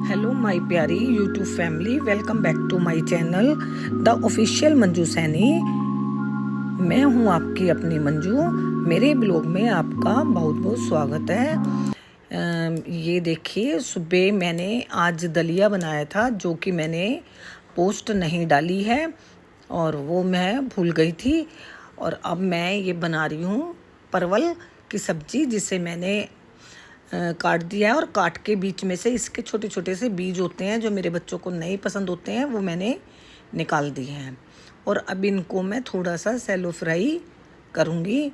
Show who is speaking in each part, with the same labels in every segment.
Speaker 1: Hello my प्यारी YouTube family, welcome back to my channel the official Manju Saini. मैं हूं आपकी अपनी मंजू। मेरे ब्लॉग में आपका बहुत बहुत स्वागत है। ये देखिए, सुबह मैंने आज दलिया बनाया था जो कि मैंने पोस्ट नहीं डाली है और वो मैं भूल गई थी। और अब मैं ये बना रही हूँ परवल की सब्ज़ी, जिसे मैंने काट दिया है। और काट के बीच में से इसके छोटे छोटे से बीज होते हैं जो मेरे बच्चों को नहीं पसंद होते हैं, वो मैंने निकाल दिए हैं। और अब इनको मैं थोड़ा सा सैलो फ्राई करूँगी।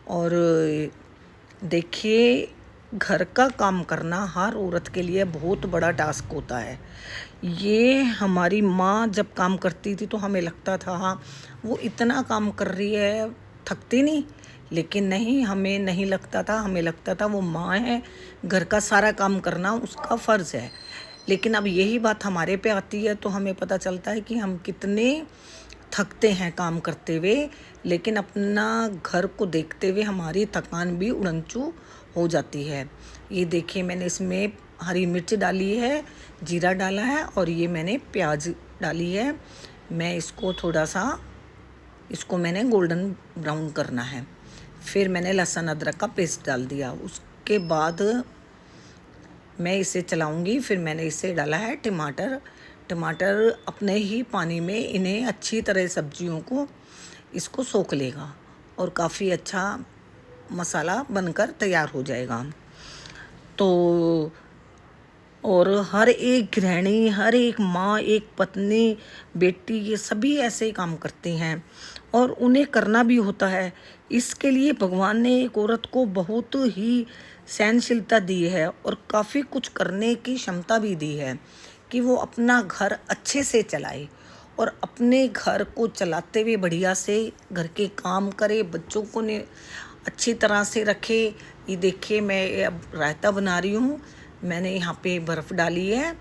Speaker 1: और देखिए, घर का काम करना हर औरत के लिए बहुत बड़ा टास्क होता है। ये हमारी माँ जब काम करती थी तो हमें लगता था हाँ वो इतना काम कर रही है, थकती नहीं। लेकिन नहीं, हमें नहीं लगता था, हमें लगता था वो माँ है, घर का सारा काम करना उसका फ़र्ज़ है। लेकिन अब यही बात हमारे पे आती है तो हमें पता चलता है कि हम कितने थकते हैं काम करते हुए। लेकिन अपना घर को देखते हुए हमारी थकान भी उड़नचू हो जाती है। ये देखिए, मैंने इसमें हरी मिर्च डाली है, जीरा डाला है और ये मैंने प्याज डाली है। मैं इसको थोड़ा सा, इसको मैंने गोल्डन ब्राउन करना है। फिर मैंने लहसुन अदरक का पेस्ट डाल दिया। उसके बाद मैं इसे चलाऊंगी। फिर मैंने इसे डाला है टमाटर। टमाटर अपने ही पानी में इन्हें अच्छी तरह सब्जियों को इसको सोख लेगा और काफ़ी अच्छा मसाला बनकर तैयार हो जाएगा। तो और हर एक गृहिणी, हर एक माँ, एक पत्नी, बेटी, ये सभी ऐसे ही काम करती हैं और उन्हें करना भी होता है। इसके लिए भगवान ने एक औरत को बहुत ही सहनशीलता दी है और काफ़ी कुछ करने की क्षमता भी दी है कि वो अपना घर अच्छे से चलाए और अपने घर को चलाते हुए बढ़िया से घर के काम करे, बच्चों को ने अच्छी तरह से रखे। ये देखिए, मैं अब रायता बना रही हूँ। मैंने यहाँ पे बर्फ़ डाली है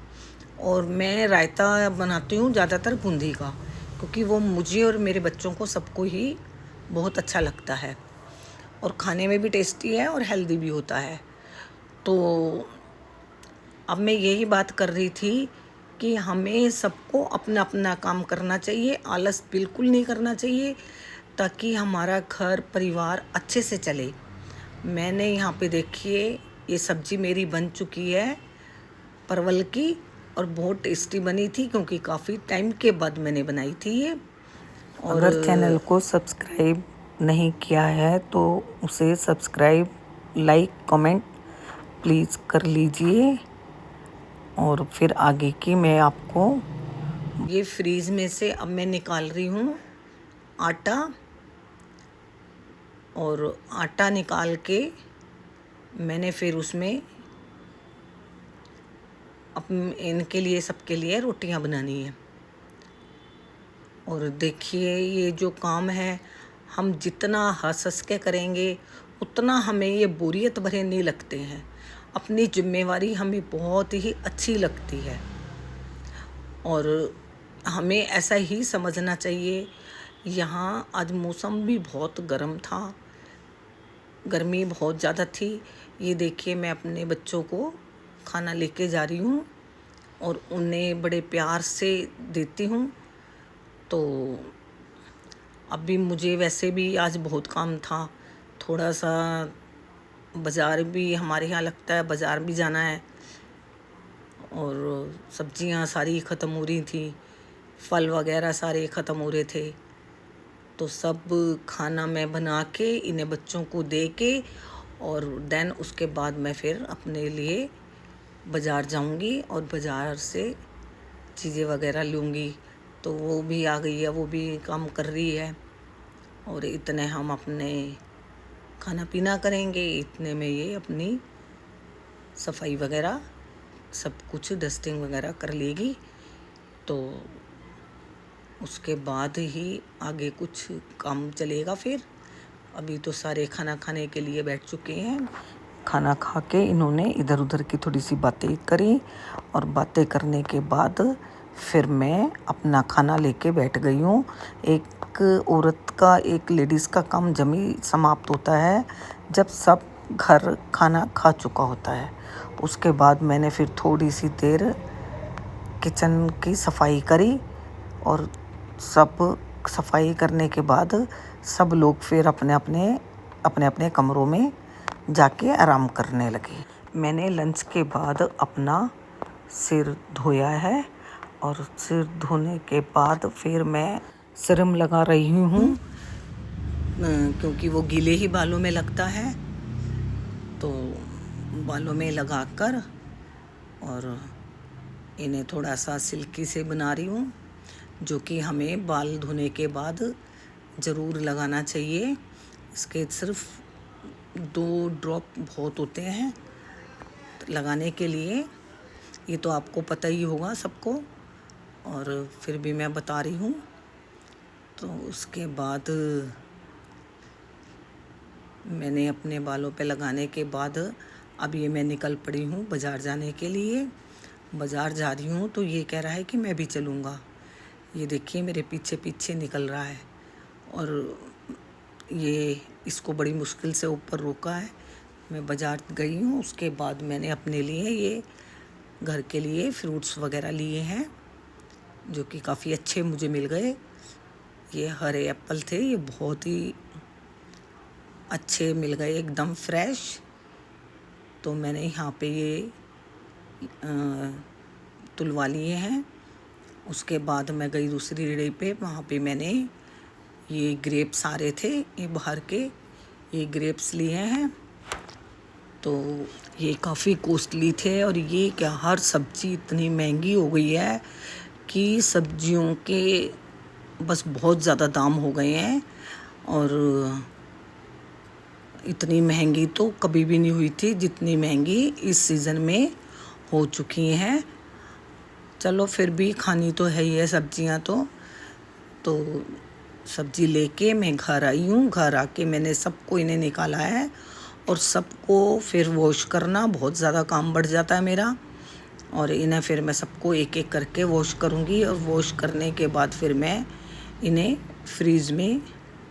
Speaker 1: और मैं रायता बनाती हूँ ज़्यादातर बूंदी का, क्योंकि वो मुझे और मेरे बच्चों को सबको ही बहुत अच्छा लगता है और खाने में भी टेस्टी है और हेल्दी भी होता है। तो अब मैं यही बात कर रही थी कि हमें सबको अपना अपना काम करना चाहिए, आलस बिल्कुल नहीं करना चाहिए, ताकि हमारा घर परिवार अच्छे से चले। मैंने यहाँ पे देखिए, ये सब्ज़ी मेरी बन चुकी है परवल की और बहुत टेस्टी बनी थी, क्योंकि काफ़ी टाइम के बाद मैंने बनाई थी ये। और अगर चैनल को सब्सक्राइब नहीं किया है तो उसे सब्सक्राइब, लाइक, कमेंट प्लीज़ कर लीजिए। और फिर आगे की मैं आपको ये फ्रीज़ में से अब मैं निकाल रही हूँ आटा। और आटा निकाल के मैंने फिर उसमें इनके लिए, सबके लिए रोटियां बनानी है। और देखिए, ये जो काम है हम जितना हंस हंस के करेंगे उतना हमें ये बोरियत भरे नहीं लगते हैं। अपनी जिम्मेवारी हमें बहुत ही अच्छी लगती है और हमें ऐसा ही समझना चाहिए। यहाँ आज मौसम भी बहुत गर्म था, गर्मी बहुत ज़्यादा थी। ये देखिए, मैं अपने बच्चों को खाना लेके जा रही हूँ और उन्हें बड़े प्यार से देती हूँ। तो अभी मुझे वैसे भी आज बहुत काम था, थोड़ा सा बाज़ार भी हमारे यहाँ लगता है, बाज़ार भी जाना है। और सब्जियाँ सारी ख़त्म हो रही थी, फल वगैरह सारे ख़त्म हो रहे थे। तो सब खाना मैं बना के इन्हें बच्चों को दे के और देन उसके बाद मैं फिर अपने लिए बाज़ार जाऊंगी और बाज़ार से चीज़ें वगैरह लूँगी। तो वो भी आ गई है, वो भी काम कर रही है। और इतने हम अपने खाना पीना करेंगे, इतने में ये अपनी सफाई वगैरह सब कुछ डस्टिंग वगैरह कर लेगी। तो उसके बाद ही आगे कुछ काम चलेगा। फिर अभी तो सारे खाना खाने के लिए बैठ चुके हैं। खाना खा के इन्होंने इधर उधर की थोड़ी सी बातें करी और बातें करने के बाद फिर मैं अपना खाना लेके बैठ गई हूँ। एक औरत का, एक लेडीज़ का काम जमी समाप्त होता है जब सब घर खाना खा चुका होता है। उसके बाद मैंने फिर थोड़ी सी देर किचन की सफाई करी और सब सफाई करने के बाद सब लोग फिर अपने अपने कमरों में जाके आराम करने लगे। मैंने लंच के बाद अपना सिर धोया है और सिर धोने के बाद फिर मैं सीरम लगा रही हूँ क्योंकि वो गीले ही बालों में लगता है, तो बालों में लगाकर और इन्हें थोड़ा सा सिल्की से बना रही हूँ, जो कि हमें बाल धोने के बाद ज़रूर लगाना चाहिए। इसके सिर्फ 2 ड्रॉप बहुत होते हैं लगाने के लिए, ये तो आपको पता ही होगा सबको, और फिर भी मैं बता रही हूँ। तो उसके बाद मैंने अपने बालों पे लगाने के बाद अब ये मैं निकल पड़ी हूँ बाज़ार जाने के लिए। बाज़ार जा रही हूँ तो ये कह रहा है कि मैं भी चलूँगा। ये देखिए मेरे पीछे पीछे निकल रहा है और ये इसको बड़ी मुश्किल से ऊपर रोका है। मैं बाज़ार गई हूँ, उसके बाद मैंने अपने लिए ये घर के लिए फ्रूट्स वगैरह लिए हैं, जो कि काफ़ी अच्छे मुझे मिल गए। ये हरे एप्पल थे, ये बहुत ही अच्छे मिल गए, एकदम फ्रेश। तो मैंने यहाँ पे ये तुलवा लिए हैं। उसके बाद मैं गई दूसरी रेड़ी पे, वहाँ पे मैंने ये ग्रेप्स आ रहे थे, ये बाहर के, ये ग्रेप्स लिए हैं। तो ये काफ़ी कॉस्टली थे और ये क्या, हर सब्ज़ी इतनी महंगी हो गई है कि सब्जियों के बस बहुत ज़्यादा दाम हो गए हैं, और इतनी महंगी तो कभी भी नहीं हुई थी जितनी महंगी इस सीज़न में हो चुकी हैं। चलो फिर भी खानी तो है ही है सब्जियां, तो सब्जी लेके मैं घर आई हूँ। घर आके मैंने सबको इन्हें निकाला है और सबको फिर वॉश करना, बहुत ज़्यादा काम बढ़ जाता है मेरा, और इन्हें फिर मैं सबको एक एक करके वॉश करूँगी। और वॉश करने के बाद फिर मैं इन्हें फ्रीज़ में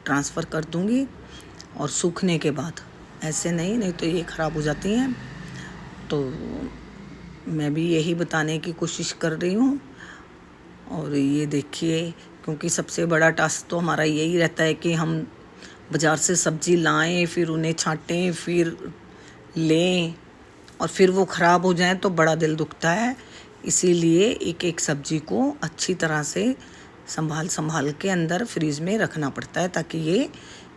Speaker 1: ट्रांसफ़र कर दूँगी, और सूखने के बाद, ऐसे नहीं तो ये ख़राब हो जाती हैं। तो मैं भी यही बताने की कोशिश कर रही हूँ। और ये देखिए, क्योंकि सबसे बड़ा टास्क तो हमारा यही रहता है कि हम बाज़ार से सब्ज़ी लाएं, फिर उन्हें छांटें, फिर लें, और फिर वो ख़राब हो जाएं तो बड़ा दिल दुखता है। इसीलिए एक एक सब्ज़ी को अच्छी तरह से संभाल के अंदर फ्रीज़ में रखना पड़ता है, ताकि ये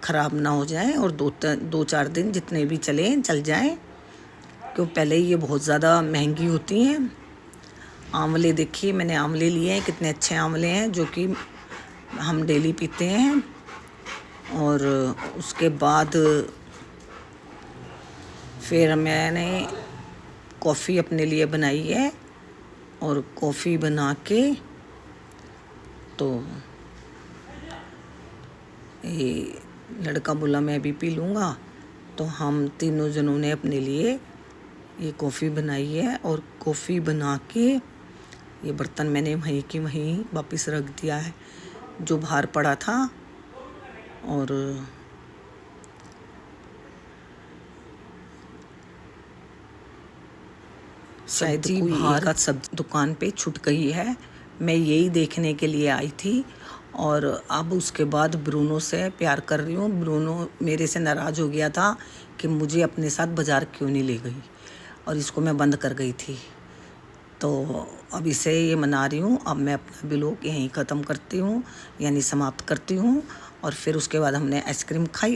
Speaker 1: ख़राब ना हो जाए और 2-4 दिन जितने भी चल जाएं, क्यों पहले ये बहुत ज़्यादा महंगी होती हैं। आंवले देखिए, मैंने आंवले लिए हैं, कितने अच्छे आंवले हैं, जो कि हम डेली पीते हैं। और उसके बाद फिर मैंने कॉफ़ी अपने लिए बनाई है, और कॉफ़ी बना के तो ये लड़का बोला मैं भी पी लूँगा, तो हम तीनों जनों ने अपने लिए ये कॉफ़ी बनाई है। और कॉफ़ी बना के ये बर्तन मैंने वहीं की वहीं वापस रख दिया है, जो बाहर पड़ा था। और शायद कोई बाहर सब्जी दुकान पे छूट गई है, मैं यही देखने के लिए आई थी। और अब उसके बाद ब्रूनो से प्यार कर रही हूँ। ब्रूनो मेरे से नाराज़ हो गया था कि मुझे अपने साथ बाज़ार क्यों नहीं ले गई, और इसको मैं बंद कर गई थी। तो अब इसे ये मना रही हूँ। अब मैं अपना व्लॉग यहीं ख़त्म करती हूँ, यानी समाप्त करती हूँ। और फिर उसके बाद हमने आइसक्रीम खाई